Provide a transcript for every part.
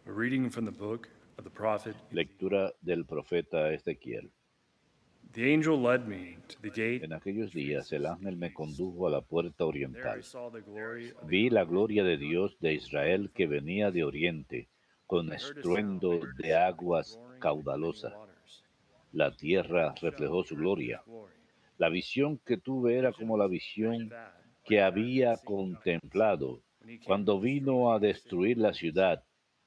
A reading from the book of the prophet Ezekiel. Lectura del profeta Ezequiel. The angel led me to the gate En aquellos which días el faces the ángel me east. condujo a la puerta There I oriental. saw the glory of the Vi la God gloria de Dios de Israel que venía de oriente, con I heard a sound estruendo de like the aguas roaring of many caudalosas. waters. La The tierra earth reflejó showed su his gloria. glory. La visión que tuve The era vision como la was like visión que that I had había seen contemplado when he came to cuando destroy vino a the city of destruir la kings, ciudad,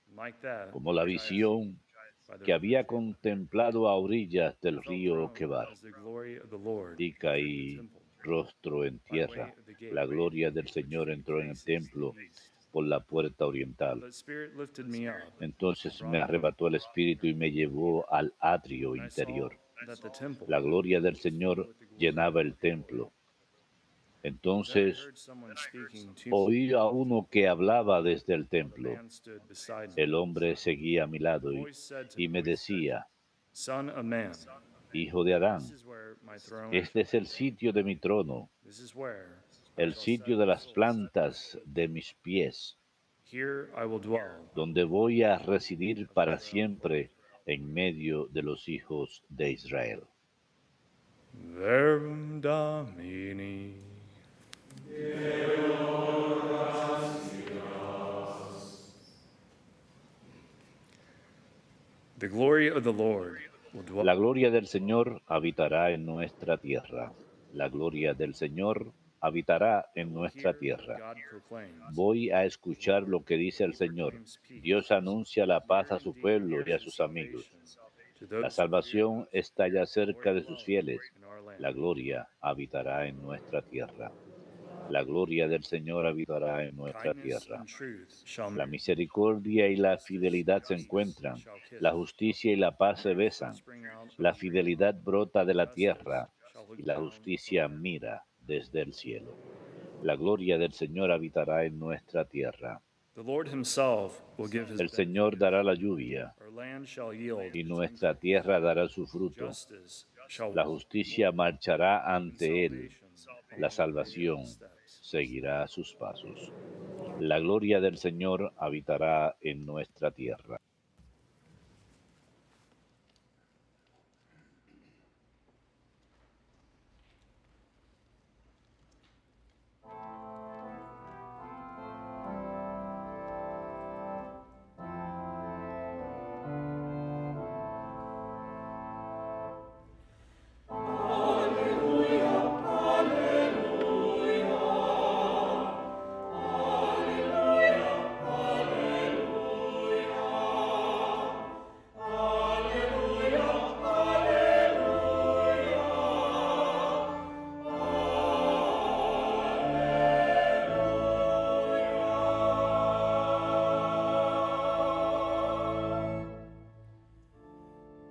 and like that como la which I had seen visión by the que river había Jabbok. contemplado a orillas I del felt río thrown Quebar. as the glory of the Lord Y entered the caí temple rostro en by way tierra. of the gate La gloria del which Señor entró en el faces the templo east. por la puerta So oriental. the Spirit lifted me up and Entonces me brought me to arrebató el espíritu y me llevó al atrio and I saw interior. that the temple La gloria del was filled Señor with the glory llenaba el of the Lord. templo. Then I Entonces heard someone speaking to me oí a from the uno temple, que hablaba desde el while the templo. man stood beside me. El hombre seguía a mi The lado voice said to y me, me decía, Son of man, Hijo de this Adán, is where my throne este shall es el be. sitio de mi trono, This is where I el shall set sitio de my las soul. plantas de mis pies, Here I will dwell donde voy a residir of para Israel. siempre en medio de los hijos de Israel. Verbum Domini. The glory of the Lord will dwell. La gloria del Señor habitará en nuestra tierra. La gloria del Señor habitará I en will nuestra hear what tierra. God proclaims. Voy a The escuchar Lord, lo que dice el he Señor. proclaims peace. Dios anuncia la paz Near a su indeed pueblo y a is his sus amigos. salvation to La those who fear him. salvación está ya The Lord cerca de sus dwells fieles. in our land. La gloria habitará en nuestra tierra. La gloria del Señor habitará en nuestra Kindness tierra. and truth shall La marry. misericordia y la Justice and fidelidad se peace encuentran. shall La kiss. justicia y la paz se Truth shall besan. spring out of La the green. fidelidad brota de la Justice tierra shall y look la down from justicia heaven. mira desde el cielo. La gloria del Señor habitará en nuestra tierra. The Lord himself will give his El benefit. Señor dará la lluvia Our land shall yield y its nuestra increase. tierra dará su fruto. Justice shall La walk justicia marchará and ante él. salvation La along his salvación steps. seguirá sus pasos. La gloria del Señor habitará en nuestra tierra.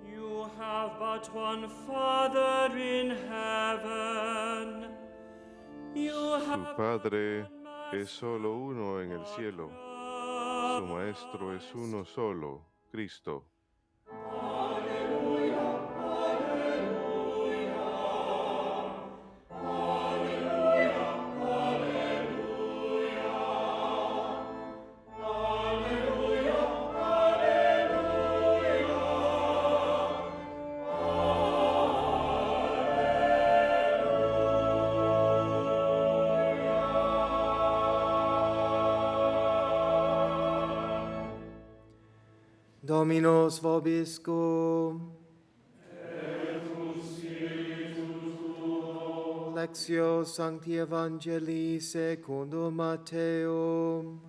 You have but one Father in heaven. You Su have Padre but one es solo uno en el Master, cielo. Su Maestro es uno solo, Cristo. Dominus vobiscum. Lectio Sancti Evangelii secundum Matteum.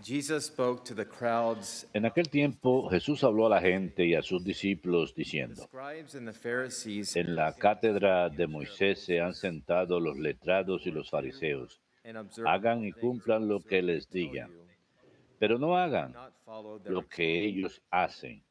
Jesus spoke to the crowds. En aquel tiempo Jesús habló a la gente y a sus discípulos The diciendo, scribes and the Pharisees en la cátedra de Moisés se han sentado los letrados y los fariseos. and observe Hagan all y things cumplan lo que whatsoever they les tell digan, you, pero no do hagan not follow their lo que example. ellos hacen,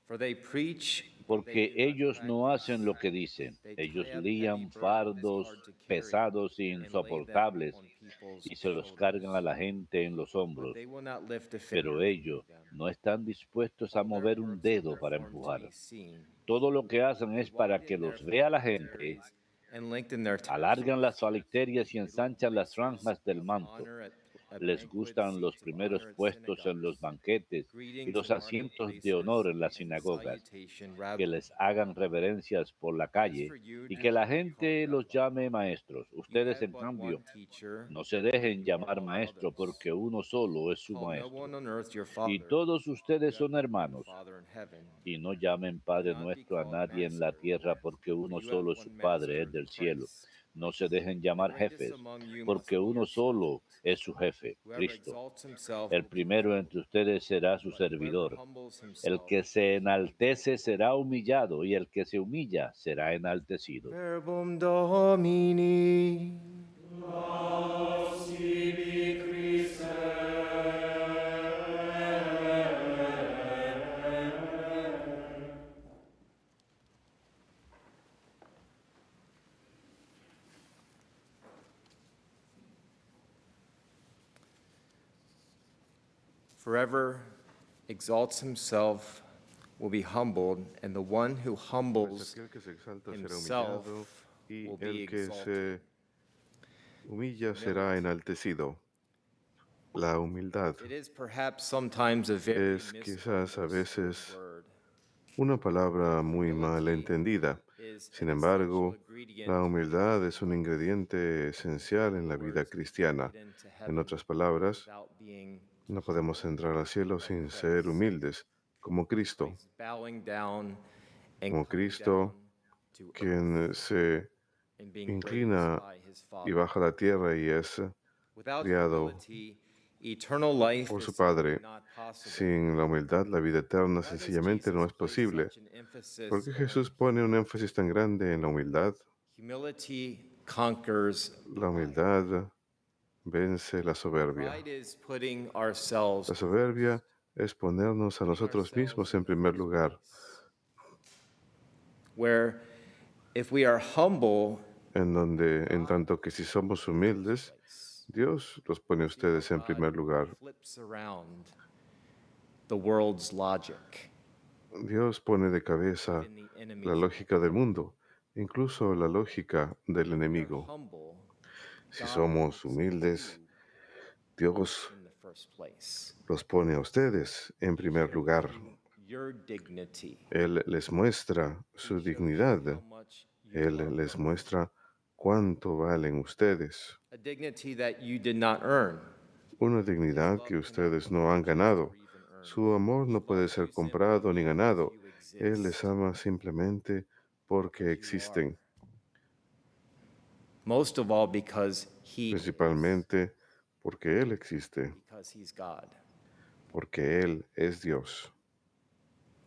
For they preach, but they porque do not ellos no practice. hacen lo que dicen. They Ellos tie up heavy lían burdens fardos hard to carry pesados e and lay them insoportables on people's y se los cargan a shoulders. la gente en los But hombros, they will not lift a pero finger to ellos move them. no están dispuestos a All their mover un works are dedo para performed to be empujar. seen. Todo lo que hacen They es walk para que in their los vea la gente monasteries and lengthen their Alargan las alicterias y ensanchan las franjas del manto. honor at Les banquets, gustan los seats of primeros honor at puestos en los synagogues, banquetes y greetings los in asientos de marketplaces, honor en las and sinagogas, salutation, que Rabbi. les hagan reverencias por la As calle for you, y do que la not be gente called los rabbi. llame maestros. You Ustedes, have en but cambio, one teacher, no se and dejen you are llamar all maestro, brothers. porque uno solo es su Call no maestro. one on earth your Y father. todos You ustedes have son but one hermanos. Father in heaven. Y no llamen Do Padre not be nuestro a called nadie en la master, tierra, porque for uno you have solo es su one Padre, master, es del the cielo. Christ. No se dejen The llamar greatest jefes, among you must porque be uno your solo servant. es su jefe, Whoever Cristo. exalts himself El will be primero humbled, entre ustedes será su but whoever servidor. humbles El himself que se will be enaltece exalted. será humillado, y el que se humilla será enaltecido. Verbum Domini. Forever exalts himself will be humbled, and the one who Pues humbles aquel que se exalta será himself humillado, y will be el que exalted. se humilla será enaltecido. La humildad It is perhaps sometimes a very es quizás a misunderstood veces word. una palabra muy mal entendida. Is Sin an essential embargo, ingredient la humildad es un ingrediente esencial en la vida cristiana. En otras palabras, without being no podemos entrar al cielo sin ser humildes, como Cristo, always bowing down and como coming Cristo, down to earth quien se and being inclina raised by his y Father. baja a la tierra y es Without criado humility, eternal life por su is simply Padre. not possible. Sin la humildad, la vida eterna Why does sencillamente no Jesus es place posible. such an emphasis ¿Por qué on Jesús pone un énfasis tan grande en la humildad? humility conquers La humildad vence la soberbia. pride is putting ourselves La soberbia es ponernos a nosotros mismos en primer lugar, where if we are humble, en donde, en tanto que si somos humildes, Dios los pone a ustedes en primer lugar. flips around the world's logic Dios pone de cabeza in the enemy's la lógica del mundo, incluso la lógica del enemigo. humble. Si somos humildes, Dios In the first place, los pone a ustedes en primer lugar. your dignity. Él les muestra su dignidad. How much you Él are. les muestra cuánto valen ustedes. A dignity that you did not earn. Una dignidad que ustedes no han ganado. Su amor no puede ser comprado ni ganado. Él les ama simplemente porque existen, Most of all because principalmente porque Él existe, because he's God. porque Él es Dios.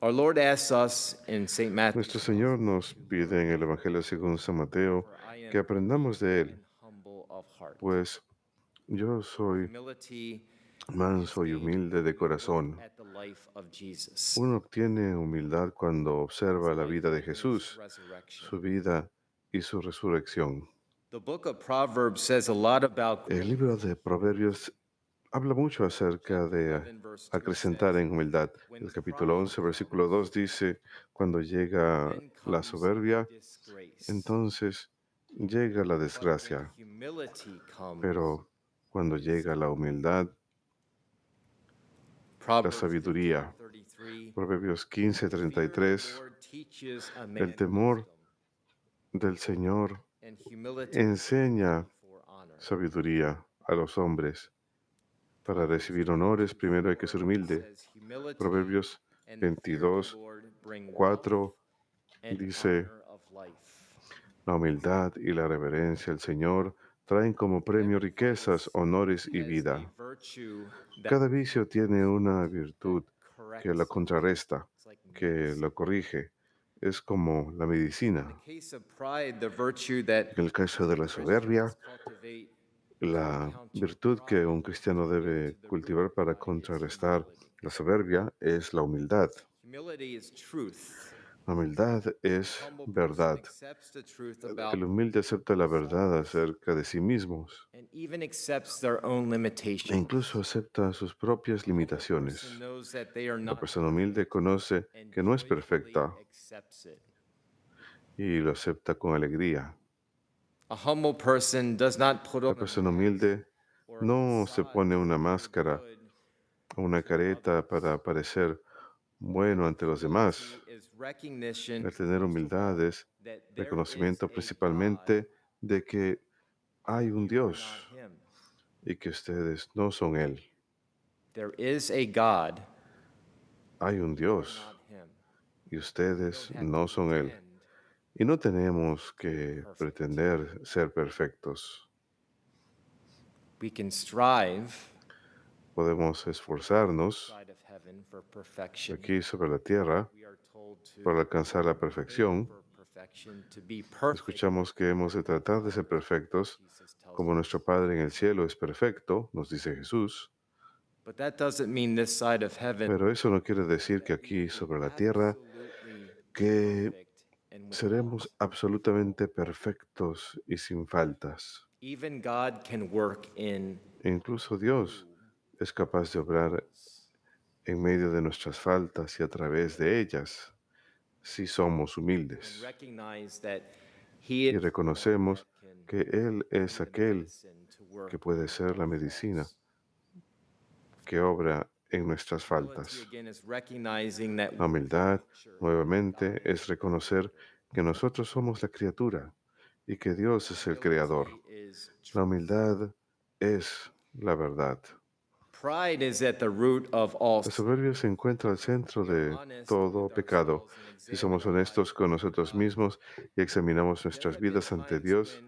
Our Lord asks us in St. Matthew, Nuestro Señor nos pide en el Evangelio según San Mateo que aprendamos de Él, humble of heart. pues yo soy Humility manso y humilde de corazón. at the life of Jesus. Uno obtiene humildad cuando observa la vida de Jesús, Resurrection. su vida y su resurrección. The book of Proverbs says a lot about El libro de Proverbios habla mucho acerca de acrecentar en humildad. El capítulo 11, versículo 2 dice, cuando llega la soberbia, disgrace. entonces llega la desgracia. Humility comes. Pero cuando llega la humildad, la Proverbs sabiduría. 33. Proverbios 15:33, Lord teaches a man el temor del Señor and humility enseña for honor. sabiduría a los hombres. Para recibir honores, primero hay que ser humilde. Says humility Proverbios and the fear of the 22, Lord bring 4 and dice, honor of life. la humildad y la reverencia al Señor traen como premio riquezas, honores y As vida. a virtue that Cada vicio tiene una virtud que lo corrects. contrarresta, It's like que lo corrige. Es como la medicina. in the case of pride, the virtue that En el caso de la soberbia, Christians cultivate la virtud que un cristiano debe cultivar para contrarrestar la soberbia es la humildad. humility is truth. La humildad es Humble person verdad. accepts the truth about El humilde acepta la verdad acerca de sí mismos and even accepts their own e limitations. incluso acepta sus propias limitaciones. Person knows that they are La not persona humilde conoce and que no es joyfully perfecta accepts it. y lo acepta con alegría. A humble person does not put La on a persona humilde or a no se facade pone to una look máscara good o una to careta others. para parecer bueno ante los demás. Humility is recognition, El tener first of humildad all, es that there is reconocimiento a God principalmente de que hay un and you are Dios not him. y que ustedes no son Él. There is a God, Hay un you are Dios not him. y We ustedes don't have no to son Él. pretend Y no tenemos to be que perfect. pretender ser perfectos. We can strive Podemos esforzarnos side of heaven for perfection. aquí sobre la tierra We are told to para alcanzar la aim perfección. for perfection, to be perfect. Escuchamos que hemos de tratar de ser perfectos Jesus tells como us. nuestro Padre en el cielo es perfecto, nos dice Jesús. But that doesn't mean this side of heaven Pero eso no quiere decir que that we aquí will be sobre la tierra absolutely que perfect and without seremos sin. absolutamente perfectos y sin faltas. Even God can work in E incluso Dios es capaz de obrar en medio de nuestras faltas y a través de ellas, si somos and humildes recognize that He y is the one reconocemos that can que Él es be the aquel medicine to work que puede ser la in our medicina faults. que obra en nuestras Humility, faltas. again, is recognizing that La humildad, nature nuevamente, God es reconocer que nosotros somos la criatura y que Dios es el creador. Humility is La truth. humildad es la verdad. Pride is at the root of all La sin. soberbia se encuentra al centro de todo pecado. Si somos honestos con nosotros mismos y examinamos nuestras vidas ante Dios,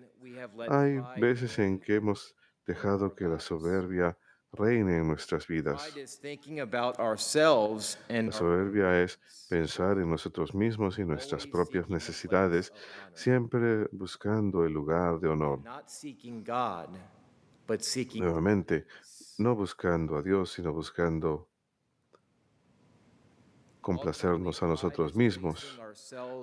hay veces en que hemos dejado que la soberbia reine en nuestras vidas. Pride is thinking about ourselves and La soberbia es pensar en nosotros mismos y nuestras propias necesidades, siempre buscando el lugar de honor. not seeking God, but seeking Nuevamente, no buscando a Dios, sino buscando complacernos a nosotros mismos.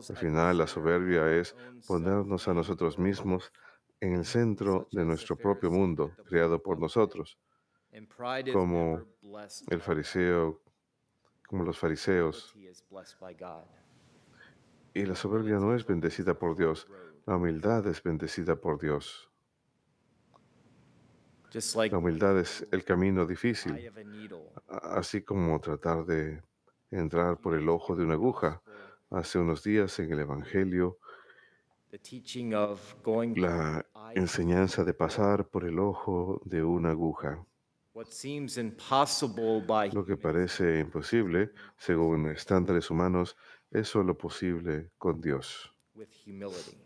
Al final, la soberbia es ponernos a nosotros mismos en el centro de nuestro propio mundo, creado por nosotros, como el fariseo, como los fariseos. Y la soberbia no es bendecida por Dios, la humildad es bendecida por Dios. Just like La humildad es el camino eye difícil, of a needle. así como tratar de entrar por el ojo de una aguja. Hace unos días en el Evangelio, The teaching of going through la the eye of enseñanza de pasar por el ojo de una aguja. what seems impossible by Lo que human parece imposible, según estándares humanos, es solo posible con Dios, with humility,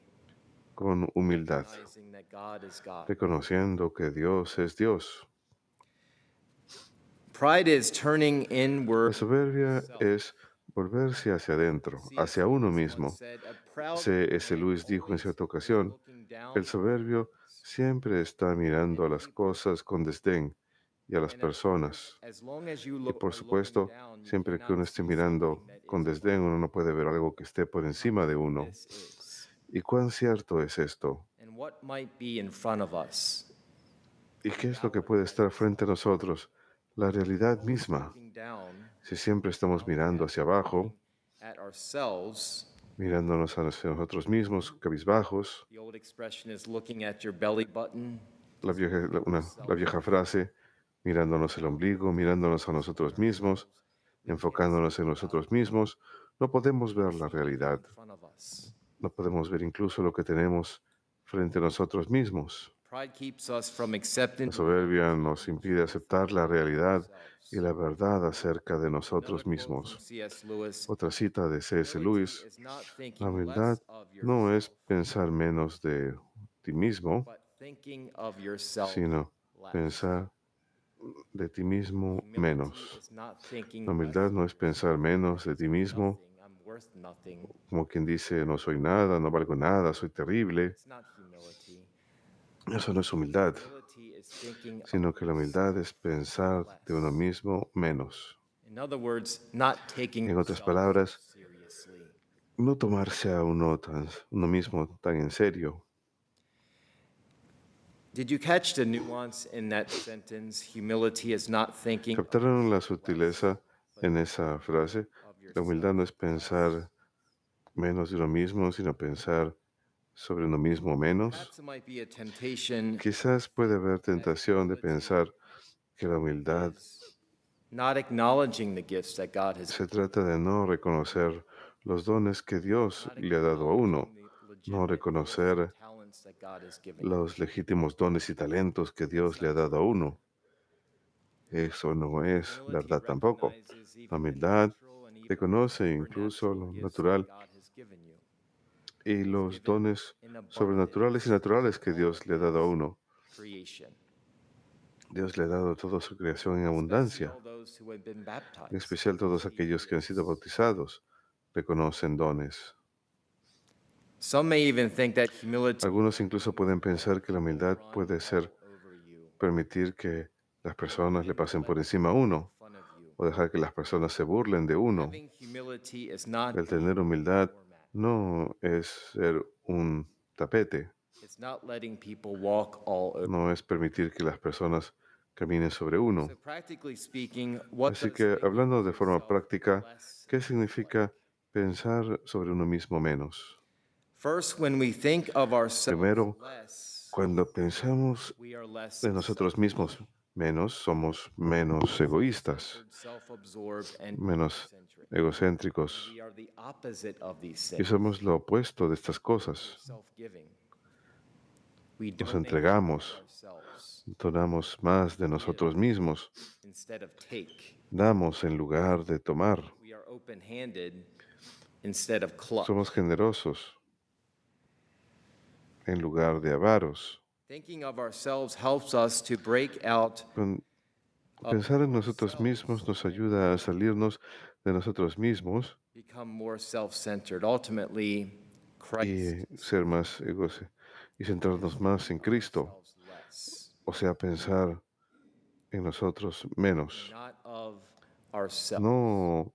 con humildad, recognizing that God is God. reconociendo que Dios es Dios. Pride is turning La inward. soberbia es volverse hacia adentro, hacia uno mismo. C.S. Lewis dijo en cierta ocasión, el soberbio siempre está mirando a las cosas con desdén y a las personas. Y por supuesto, siempre que uno esté mirando con desdén, uno no puede ver algo que esté por encima de uno. ¿Y cuán cierto es esto? And what might be in front of us. ¿Y qué es lo que puede estar frente a nosotros? La realidad misma. Looking down Si siempre estamos mirando hacia abajo, at ourselves, mirándonos hacia nosotros mismos, cabizbajos, the old expression is looking at your belly button. la vieja frase, mirándonos el ombligo, mirándonos a nosotros mismos, enfocándonos en nosotros mismos, no podemos ver la realidad. In front of us. No podemos ver incluso lo que tenemos frente a nosotros mismos. Pride keeps us from accepting La soberbia nos impide aceptar la realidad y la verdad acerca de nosotros mismos. C.S. Lewis. Otra cita de C.S. Lewis, Is not thinking la humildad less of no es yourself, pensar menos de ti mismo, but thinking of yourself sino less. pensar de ti mismo Humility menos. is not thinking La humildad no es pensar menos de ti mismo, nothing, I'm worth nothing. como quien dice, no soy nada, no valgo nada, soy terrible. It's not humility. Eso no es humildad, Humility is thinking of sino que la humildad es pensar de uno mismo menos. In other words, not taking En otras yourself palabras, seriously. no tomarse a uno mismo tan en serio. Did you catch the nuance in that sentence? Humility is not thinking ¿Captaron la sutileza en esa frase? of La humildad no es pensar menos de uno mismo, sino pensar sobre uno mismo menos. Perhaps it might be a temptation Quizás puede haber tentación de pensar que la humildad is not acknowledging the gifts that God has se trata de no reconocer los dones que Dios not le ha dado a uno, acknowledging the no legitimate gifts reconocer and talents that God has given you. los legítimos dones y talentos que Dios le ha dado a uno. Eso no es Humility verdad tampoco. recognizes La even the humildad natural and even reconoce incluso lo supernatural gifts natural that God has given you y los dones in sobrenaturales y abundance naturales que all Dios le ha dado a uno. creation, Dios le ha dado toda su creación en especially abundancia, all those who have been en baptized. especial todos aquellos que han sido bautizados, reconocen dones. Some may even think that humility Algunos incluso pueden pensar que la humildad run puede ser all over you, permitir que las personas le pasen por encima a uno fun of you. o dejar que las personas se burlen de uno. Having humility is not El being tener a humildad doormat. no es ser un tapete, It's not letting people walk all over. no es permitir que las personas caminen sobre uno. So practically speaking, what Así does que thinking hablando of de forma yourself práctica, less ¿qué look significa like? pensar sobre uno mismo menos? First, when we think of ourselves Primero, less, cuando pensamos we are less de nosotros mismos menos, somos menos egoístas, self-centered, self-absorbed, and menos egocentric. egocéntricos, We are the opposite of these y things. somos lo opuesto de estas We're cosas. self-giving. We Nos donate entregamos, ourselves donamos más de nosotros mismos, instead of take. damos en lugar de tomar, We are open-handed instead of clutch. somos generosos en lugar de avaros. Thinking of ourselves helps us to break out Con- of Pensar en nosotros ourselves mismos nos ayuda a salirnos de nosotros mismos become more self-centered. Ultimately, Christ y ser más y centrarnos más en Cristo, ourselves less, o sea, pensar en nosotros menos. not of ourselves, No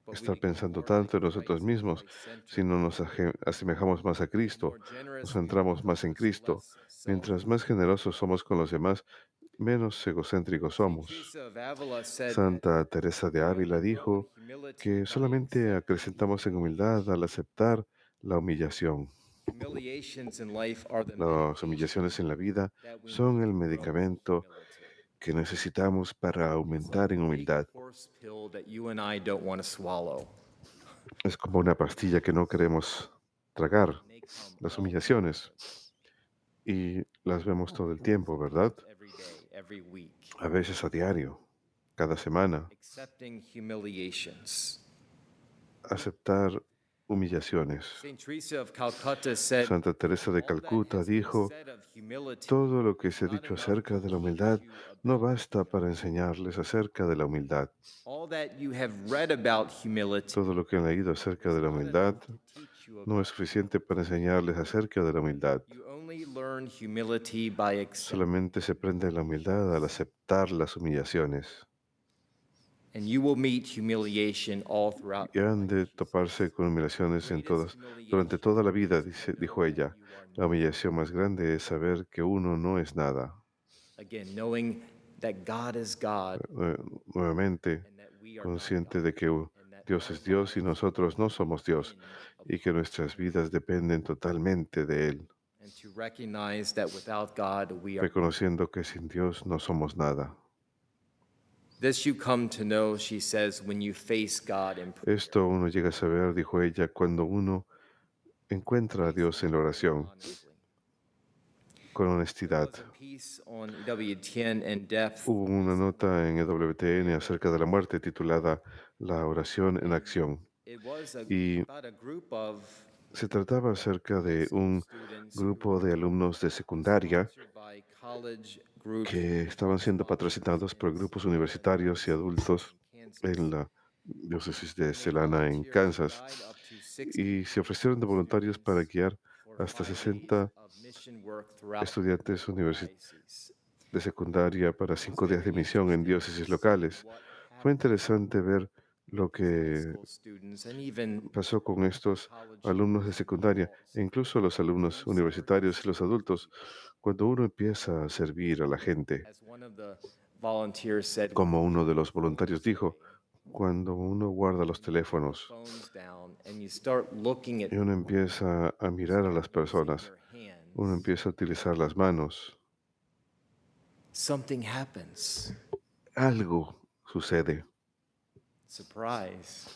but we estar become pensando more tanto like en nosotros Christ, mismos, Christ-centered, sino nos asemejamos más a Cristo, more generous, nos centramos más en Cristo. Mientras más generosos somos con los demás, menos egocéntricos somos. Teresa of Avila said that Santa Teresa de we only Ávila grow in dijo humility que by solamente acrecentamos en humildad al aceptar la humillación. humiliations in life are the Las medication humillaciones en la vida that we son need el to grow in medicamento humility. que necesitamos para aumentar en Big humildad. horse pill that you and I don't want to swallow. Es como una pastilla que no queremos tragar, And they come las all humillaciones, y las vemos todo el tiempo, ¿verdad? every day, every week. A veces a diario, cada semana. Accepting humiliations. Aceptar humillaciones. Saint Teresa of Calcutta said, Santa Teresa de "All that Calcuta has been dijo, said of humility todo lo que is se ha not dicho enough acerca to de la teach humildad you no about basta para humility. enseñarles acerca de la humildad. All that you have read about humility Todo lo que han leído acerca is de la not humildad enough to teach you no about es suficiente para enseñarles acerca de la humildad. You only learn humility by accepting, Solamente se aprende la humildad al aceptar las humillaciones. and you will meet humiliation all throughout Y your han de life. toparse con humillaciones durante toda la vida, dijo ella. La humillación más grande es saber que uno no es nada. Again, knowing that God is God Nuevamente, and that we are not consciente God, de que and that Dios our es Dios y lives nosotros no somos Dios, depend y que nuestras vidas dependen totalmente de Él, and to recognize that without God we are. reconociendo que sin Dios no somos nada. This you come to know, she says, when you face God in prayer. Esto uno llega a saber, dijo ella, cuando uno encuentra a Dios en la oración Honestly. con There honestidad. was a piece on EWTN and death. Hubo una nota en EWTN acerca de la muerte titulada La oración en acción. It was Y about a group of se trataba acerca de un students grupo de alumnos de secundaria sponsored by college groups que estaban siendo patrocinados por grupos universitarios y adultos en la diócesis de Celana, en Kansas, y se ofrecieron de voluntarios para guiar hasta 60 estudiantes de secundaria para 5 días de misión en diócesis locales. Fue interesante ver lo que pasó con estos alumnos de secundaria e incluso los alumnos universitarios y los adultos cuando uno empieza a servir a la gente. Como uno de los voluntarios dijo, Cuando uno guarda los teléfonos phones down and you start looking at y uno empieza a mirar a las start using personas, your uno hands, empieza a utilizar las manos, something happens. algo sucede. Surprise.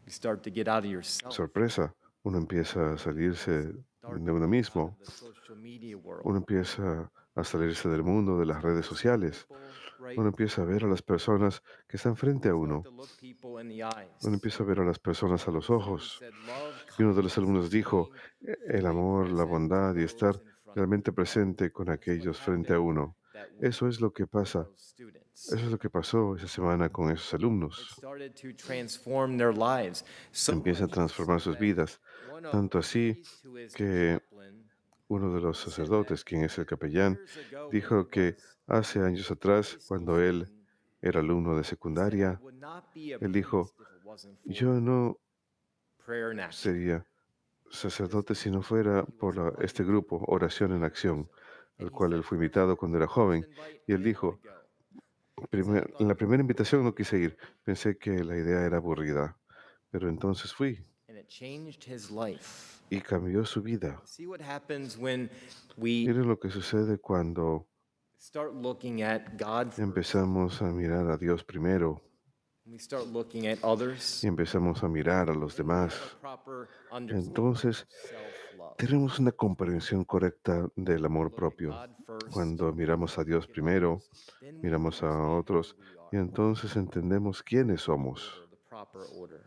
You start to get out of yourself. Sorpresa, uno empieza a salirse Start de uno out mismo, of the social media world. uno empieza a salirse del mundo de las redes sociales, People right uno empieza a ver a las personas que están frente a start uno, to look people in the eyes. uno empieza a ver a las personas a los Someone ojos. said, "Love, Y uno de los kindness, alumnos dijo, el being amor, la present bondad y to estar those in front of realmente you." presente con That's what aquellos frente a happened uno. that week Eso es lo que with pasa, those students. eso es lo que pasó esa semana con esos It alumnos. started to transform their lives. So Empieza a much transformar so sus that vidas, one of tanto the así priest who is the que chaplain uno de los said that sacerdotes, quien es el capellán, years ago when dijo he que was hace a años atrás, high school cuando él student, era alumno de he said, "I secundaria, would not be a él dijo, priest if it wasn't yo for no prayer and action." sería sacerdote si no fuera por este grupo, Oración en Acción, And al he cual said, él fue "First, invitado cuando era joven. invite, Y I él didn't want dijo, to go. 'Cause I En la thought primera it would invitación no be quise ir, boring." pensé que la idea era aburrida, pero entonces fui And it changed his life. y cambió su vida. See what happens when we Miren lo que sucede cuando start looking at God first, empezamos a mirar a Dios primero we start looking at others. y empezamos a mirar a los Then we have demás. a proper understanding Entonces of self-love. tenemos una comprensión correcta del amor Look at propio. God first, Cuando miramos a Dios look at primero, others, then we miramos a understand otros who we y are. entonces entendemos quiénes somos Order, the proper order.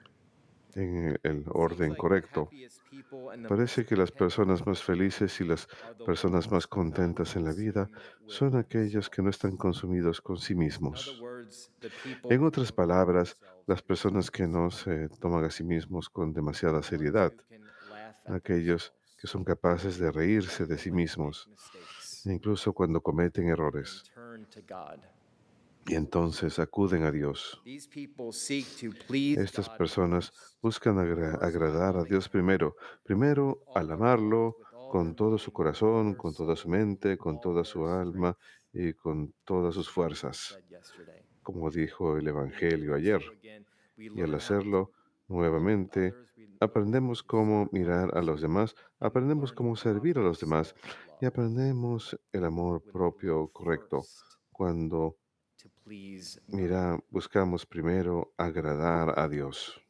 en el Seems orden like the correcto. happiest people and the Parece most que las content personas más felices y las are the personas ones más who are not contentas en la vida consumed with son aquellos que no están themselves. consumidos con sí In other mismos. words, the people En who otras don't take palabras, themselves las too personas que no seriously, se toman a sí mismos con demasiada the ones seriedad, who can laugh at aquellos que themselves, son capaces de reírse de even sí when they make mismos, mistakes, incluso cuando cometen and errores, turn to God. y entonces acuden a Dios. These people seek to please Estas God personas first, buscan first by agradar a loving Dios Him primero, with primero all al their heart, amarlo with all their con todo su mind, with all corazón, their con toda su soul, and mente, with con all toda their su alma strength, y con todas sus as Jesus fuerzas, said yesterday. como dijo el And in Evangelio doing ayer. so again, we Y al learn how to hacerlo love nuevamente, others, we learn how aprendemos to cómo serve mirar a others, los demás, and we aprendemos learn the cómo servir a proper los demás y self-love aprendemos el amor when we look propio correcto first cuando to please God. buscamos primero agradar a Dios.